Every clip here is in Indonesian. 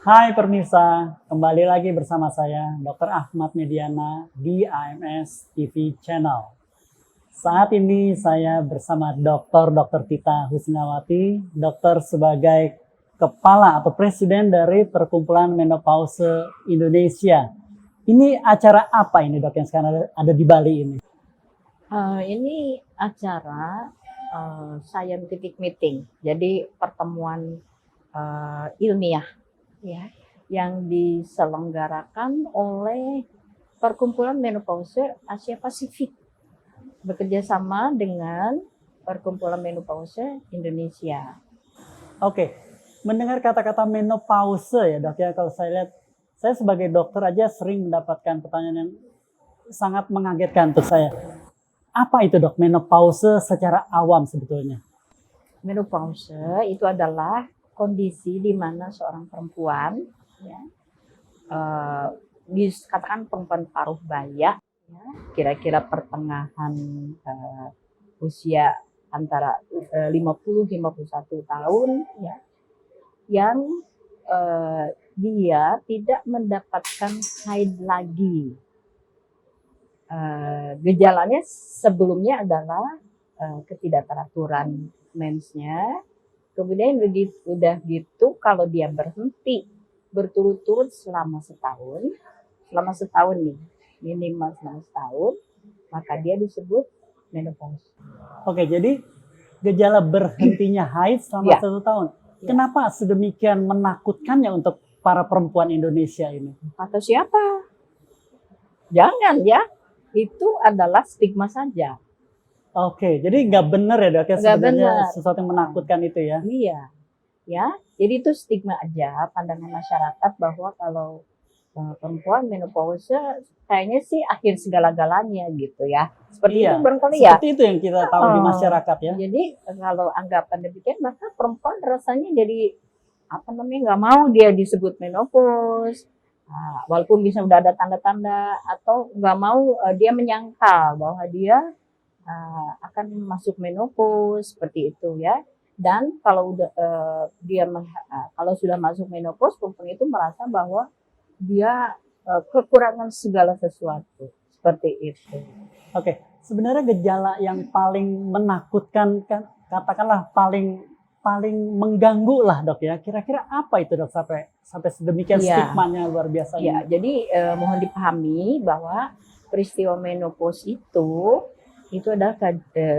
Hai pemirsa, kembali lagi bersama saya Dr. Ahmad Mediana di AMS TV Channel. Saat ini saya bersama Dr. Tita Husnawati, dokter sebagai kepala atau presiden dari Perkumpulan Menopause Indonesia. Ini acara apa ini dok yang sekarang ada di Bali ini? Ini acara scientific meeting, jadi pertemuan ilmiah ya, yang diselenggarakan oleh Perkumpulan Menopause Asia Pasifik bekerja sama dengan Perkumpulan Menopause Indonesia. Oke, mendengar kata-kata menopause ya dok ya, kalau saya lihat, saya sebagai dokter aja sering mendapatkan pertanyaan yang sangat mengagetkan untuk saya. Apa itu dok menopause secara awam sebetulnya? Menopause itu adalah kondisi di mana seorang perempuan ya, dikatakan perempuan paruh baya ya, kira-kira pertengahan usia antara 50-51 tahun ya, yang dia tidak mendapatkan haid lagi. Gejalanya sebelumnya adalah ketidakteraturan mensnya. Kemudian udah gitu kalau dia berhenti berturut-turut selama setahun nih, minimal selama setahun, maka dia disebut menopause. Oke, jadi gejala berhentinya haid selama Ya. 1 tahun. Ya. Kenapa sedemikian menakutkannya untuk para perempuan Indonesia ini? Kata siapa? Jangan ya, itu adalah stigma saja. Oke, jadi nggak benar ya dok ya, Nggak sebenarnya benar. sesuatu yang menakutkan itu ya? Iya, ya. Jadi itu stigma aja, pandangan masyarakat bahwa kalau perempuan menopause kayaknya sih akhir segala-galanya gitu ya. Seperti itu barangkali ya. Seperti itu yang kita tahu di masyarakat ya. Jadi kalau anggapan demikian, maka perempuan rasanya jadi nggak mau dia disebut menopause. Nah, walaupun bisa udah ada tanda-tanda, atau nggak mau dia menyangkal bahwa dia akan masuk menopause seperti itu ya. Dan kalau udah kalau sudah masuk menopause, perempuan itu merasa bahwa dia kekurangan segala sesuatu seperti itu. Oke, sebenarnya gejala yang paling menakutkan, kan katakanlah paling mengganggu lah dok ya. Kira-kira apa itu dok sampai sedemikian stigmanya luar biasa ya, ini? Jadi mohon dipahami bahwa peristiwa menopause itu adalah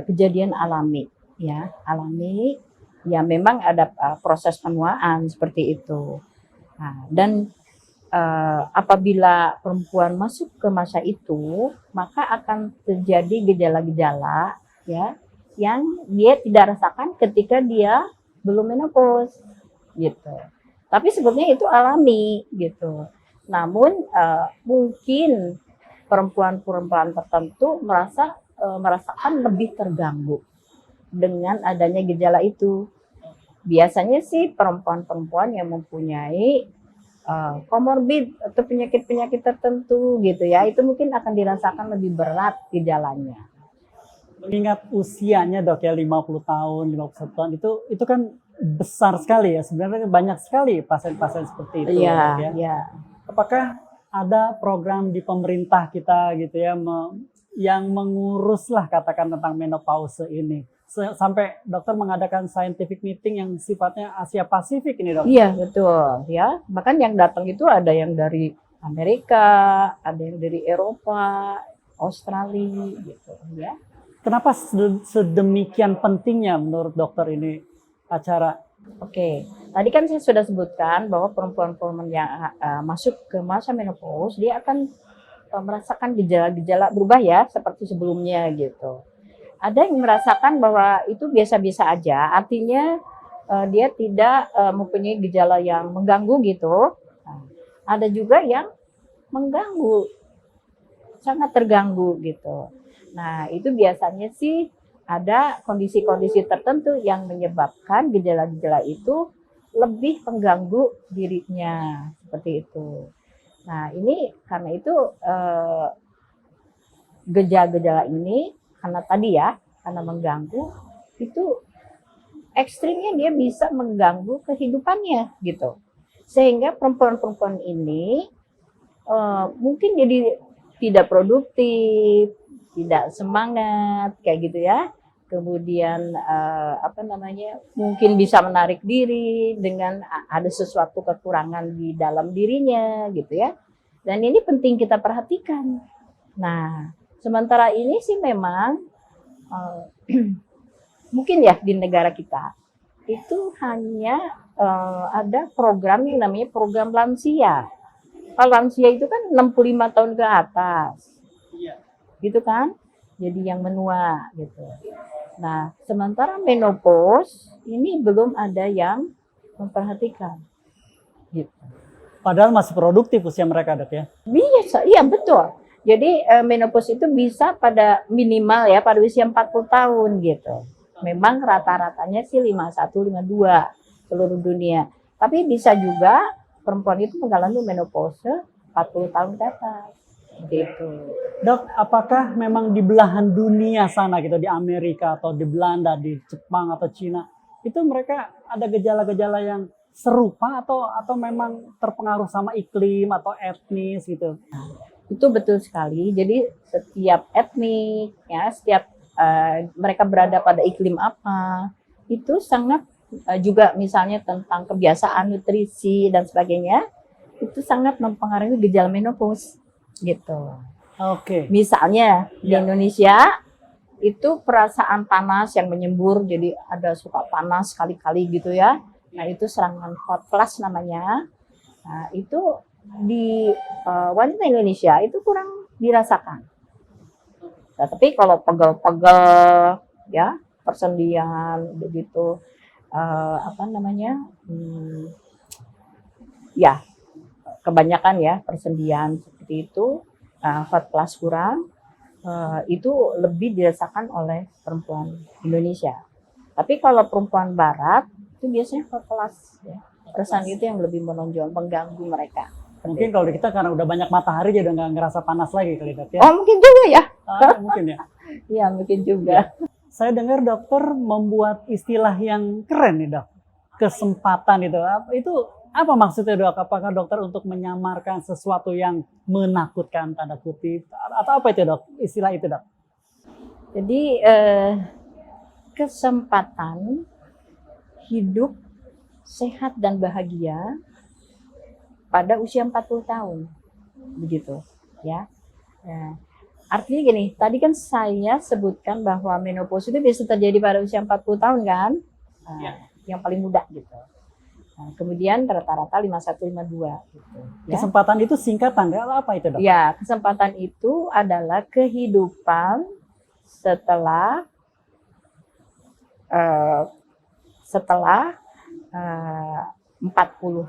kejadian alami ya, ya, memang ada proses penuaan seperti itu. Nah, dan apabila perempuan masuk ke masa itu, maka akan terjadi gejala-gejala ya yang dia tidak rasakan ketika dia belum menopause gitu. Tapi sebetulnya itu alami gitu. Namun mungkin perempuan-perempuan tertentu merasakan lebih terganggu dengan adanya gejala itu. Biasanya sih perempuan-perempuan yang mempunyai komorbid atau penyakit-penyakit tertentu gitu ya, itu mungkin akan dirasakan lebih berat gejalanya. Mengingat usianya dok ya 50 tahun, 51 tahun, itu kan besar sekali ya, sebenarnya banyak sekali pasien-pasien seperti itu Iya, dok ya. iya. Apakah ada program di pemerintah kita gitu ya yang mengurus lah katakan tentang menopause ini, sampai dokter mengadakan scientific meeting yang sifatnya Asia Pasifik ini dok? Iya betul ya, bahkan yang datang itu ada yang dari Amerika, ada yang dari Eropa, Australia gitu ya. Kenapa sedemikian pentingnya menurut dokter ini acara? Oke, tadi kan saya sudah sebutkan bahwa perempuan-perempuan yang masuk ke masa menopause, dia akan merasakan gejala-gejala berubah ya, seperti sebelumnya gitu. Ada yang merasakan bahwa itu biasa-biasa aja, artinya dia tidak mempunyai gejala yang mengganggu gitu. Nah, ada juga yang mengganggu, sangat terganggu gitu. Nah, itu biasanya sih ada kondisi-kondisi tertentu yang menyebabkan gejala-gejala itu lebih mengganggu dirinya, seperti itu. Nah, ini karena itu gejala-gejala ini karena tadi ya, karena mengganggu, itu ekstrimnya dia bisa mengganggu kehidupannya gitu. Sehingga perempuan-perempuan ini mungkin jadi tidak produktif, tidak semangat kayak gitu ya. Kemudian mungkin bisa menarik diri dengan ada sesuatu kekurangan di dalam dirinya gitu ya. Dan ini penting kita perhatikan. Nah, sementara ini sih memang mungkin ya di negara kita itu hanya ada program yang namanya program lansia. Kalau lansia itu kan 65 tahun ke atas. Iya. Gitu kan? Jadi yang menua gitu. Nah, sementara menopause ini belum ada yang memperhatikan. Gitu. Padahal masih produktif usia mereka, Dok ya. Bisa, iya betul. Jadi menopause itu bisa pada minimal ya pada usia 40 tahun gitu. Memang rata-ratanya sih 51, 52 seluruh dunia. Tapi bisa juga perempuan itu mengalami menopause 40 tahun ke atas. Gitu. Dok, apakah memang di belahan dunia sana gitu, di Amerika atau di Belanda, di Jepang atau Cina, itu mereka ada gejala-gejala yang serupa atau memang terpengaruh sama iklim atau etnis gitu? Itu betul sekali. Jadi setiap etnik, ya, setiap mereka berada pada iklim apa, itu sangat juga misalnya tentang kebiasaan nutrisi dan sebagainya, itu sangat mempengaruhi gejala menopause gitu. Oke. Misalnya di Ya. Indonesia itu perasaan panas yang menyembur, jadi ada suka panas sekali-kali gitu ya. Nah itu serangan hot flash namanya. Nah itu di wanita Indonesia itu kurang dirasakan. Nah, tapi kalau pegel-pegel ya persendian begitu ya kebanyakan ya persendian seperti itu hot flash kurang itu lebih dirasakan oleh perempuan Indonesia. Tapi kalau perempuan Barat itu biasanya hot flash ya. Perasaan itu yang lebih menonjol, mengganggu mereka. Mungkin kalau di kita karena udah banyak matahari jadi nggak ngerasa panas lagi kali, Dok ya. Oh mungkin juga ya. Mungkin ya. Iya mungkin juga. Saya dengar dokter membuat istilah yang keren nih, Dok. Kesempatan itu. Itu apa maksudnya, Dok? Apakah dokter untuk menyamarkan sesuatu yang menakutkan tanda kutip atau apa itu, Dok? Istilah itu, Dok. Jadi kesempatan hidup sehat dan bahagia pada usia 40 tahun. Begitu, ya. Nah, artinya gini, tadi kan saya sebutkan bahwa menopause itu bisa terjadi pada usia 40 tahun kan? Nah, Ya. Yang paling muda gitu. Nah, kemudian rata-rata 51, 52 gitu. Ya. Kesempatan itu singkatan, ya? Apa itu, Dok? Ya, kesempatan itu adalah kehidupan setelah 40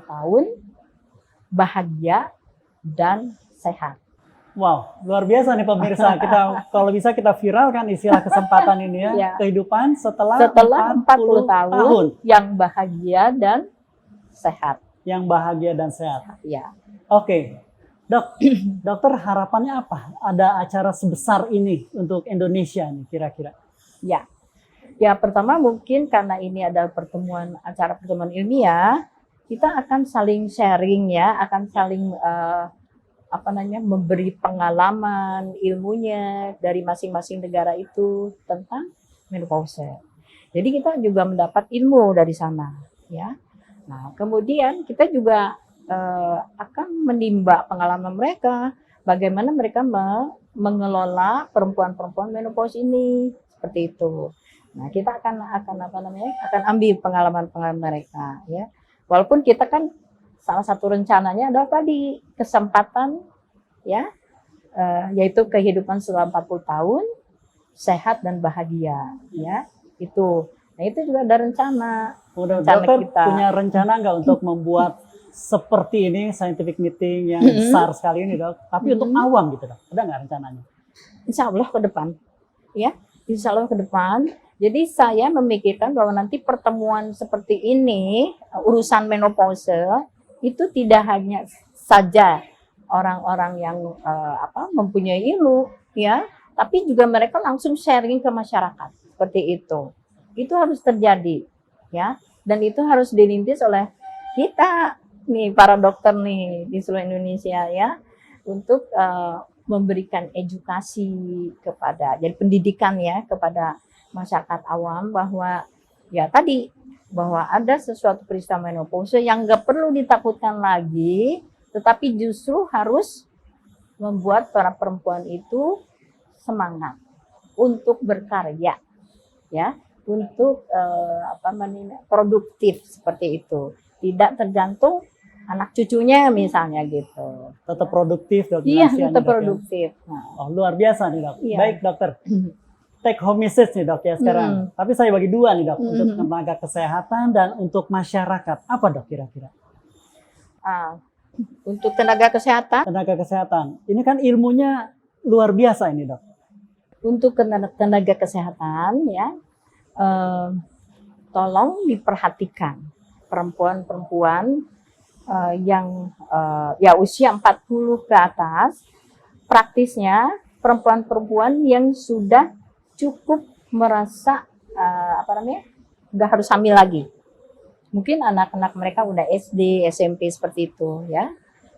tahun bahagia dan sehat. Wow, luar biasa nih pemirsa. Kita kalau bisa kita viralkan istilah kesempatan ini ya. Ya. Kehidupan setelah 40 tahun yang bahagia dan sehat. Yang bahagia dan sehat. Ya. Oke. Dok, dokter harapannya apa? Ada acara sebesar ini untuk Indonesia nih kira-kira? Ya. Ya, pertama mungkin karena ini adalah acara pertemuan ilmiah, kita akan saling sharing ya, akan saling memberi pengalaman ilmunya dari masing-masing negara itu tentang menopause. Jadi kita juga mendapat ilmu dari sana, ya. Nah, kemudian kita juga akan menimba pengalaman mereka, bagaimana mereka mengelola perempuan-perempuan menopause ini seperti itu. Nah, kita akan ambil pengalaman-pengalaman mereka, ya. Walaupun kita kan salah satu rencananya adalah tadi kesempatan ya yaitu kehidupan setelah 40 tahun sehat dan bahagia ya itu. Nah, itu juga ada rencana Dokter kita. punya rencana nggak untuk membuat seperti ini scientific meeting yang besar sekali ini, Dok? Tapi untuk awam gitu, Dok. Ada nggak rencananya? Insya Allah ke depan. Ya, insya Allah ke depan. Jadi saya memikirkan bahwa nanti pertemuan seperti ini, urusan menopause, itu tidak hanya saja orang-orang yang mempunyai ilmu, ya, tapi juga mereka langsung sharing ke masyarakat seperti itu. Itu harus terjadi, ya, dan itu harus dirintis oleh kita nih para dokter nih di seluruh Indonesia ya untuk memberikan edukasi kepada, jadi pendidikan ya kepada masyarakat awam bahwa ya tadi bahwa ada sesuatu peristiwa menopause yang nggak perlu ditakutkan lagi, tetapi justru harus membuat para perempuan itu semangat untuk berkarya, ya, untuk produktif seperti itu, tidak tergantung anak cucunya misalnya gitu. Tetap produktif dok. Iya, Nasihatnya, tetap dok, ya. produktif. Nah, Oh, luar biasa nih dok. Iya. Baik dokter. Take home message nih dok ya sekarang. Tapi saya bagi dua nih dok, untuk tenaga kesehatan dan untuk masyarakat. Apa dok kira-kira? Untuk tenaga kesehatan, Tenaga kesehatan. Ini kan ilmunya luar biasa ini dok. untuk tenaga kesehatan ya, tolong diperhatikan perempuan-perempuan yang ya usia 40 ke atas, praktisnya perempuan-perempuan yang sudah cukup merasa nggak harus hamil lagi. Mungkin anak-anak mereka udah SD, SMP seperti itu ya.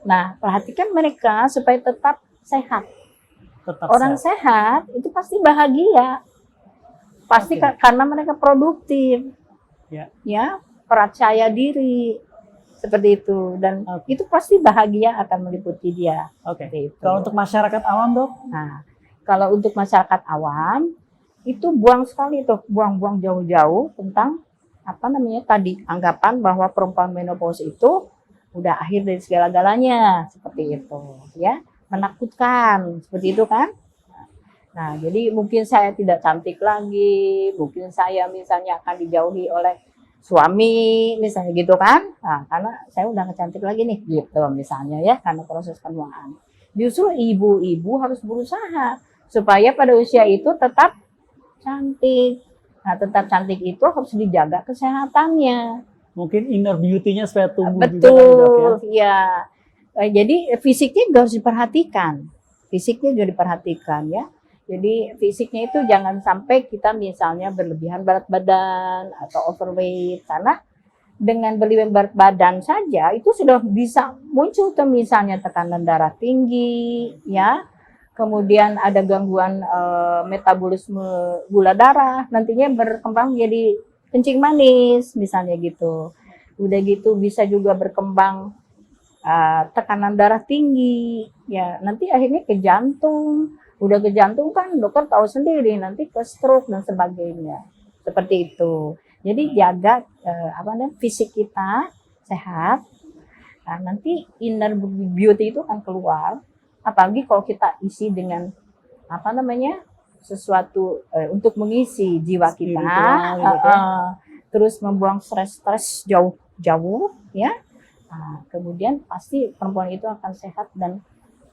Nah, perhatikan mereka supaya tetap sehat. Tetap Orang sehat itu pasti bahagia. Pasti Oke. karena mereka produktif. Ya. Ya, percaya diri. Seperti itu, dan Oke. itu pasti bahagia akan meliputi dia. Oke. Seperti itu. Kalau untuk masyarakat awam dok? Nah, kalau untuk masyarakat awam itu buang sekali tuh, buang-buang jauh-jauh tentang tadi anggapan bahwa perempuan menopause itu udah akhir dari segala-galanya, seperti itu, ya, menakutkan, seperti itu kan? Nah, jadi mungkin saya tidak cantik lagi, mungkin saya misalnya akan dijauhi oleh suami, misalnya gitu kan? Nah, karena saya udah gak cantik lagi nih, gitu misalnya ya, karena proses penuaan. Justru ibu-ibu harus berusaha supaya pada usia itu tetap cantik. Nah, tetap cantik itu harus dijaga kesehatannya. Mungkin inner beauty-nya supaya tumbuh juga Betul, kan dok ya? ya. Jadi fisiknya juga harus diperhatikan. Fisiknya juga diperhatikan ya. Jadi fisiknya itu jangan sampai kita misalnya berlebihan berat badan atau overweight, karena dengan berlebihan berat badan saja itu sudah bisa muncul tuh misalnya tekanan darah tinggi ya. Kemudian ada gangguan metabolisme gula darah, nantinya berkembang jadi kencing manis misalnya gitu. Udah gitu bisa juga berkembang tekanan darah tinggi ya, nanti akhirnya ke jantung. Udah ke jantung kan dokter tahu sendiri, nanti ke stroke dan sebagainya. Seperti itu. Jadi jaga fisik kita sehat. Nah, nanti inner beauty itu akan keluar. Apalagi kalau kita isi dengan sesuatu untuk mengisi jiwa kita, Spiritual, gitu ya. terus membuang stres-stres jauh-jauh ya. Nah, kemudian pasti perempuan itu akan sehat dan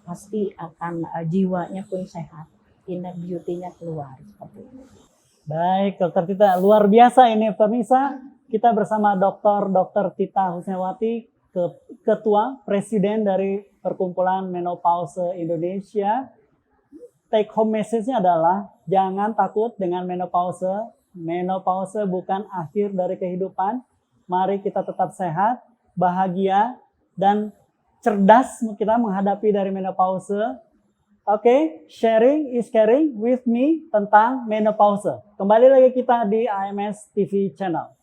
pasti akan jiwanya pun sehat, inner beauty-nya keluar seperti itu. Baik, Dokter Tita, luar biasa ini pemirsa. Kita bersama Dr. Tita Husniawati, Ketua Presiden dari Perkumpulan Menopause Indonesia. Take home message-nya adalah jangan takut dengan menopause. Menopause bukan akhir dari kehidupan. Mari kita tetap sehat, bahagia, dan cerdas kita menghadapi dari menopause. Oke, sharing is caring with me tentang menopause. Kembali lagi kita di AMS TV Channel.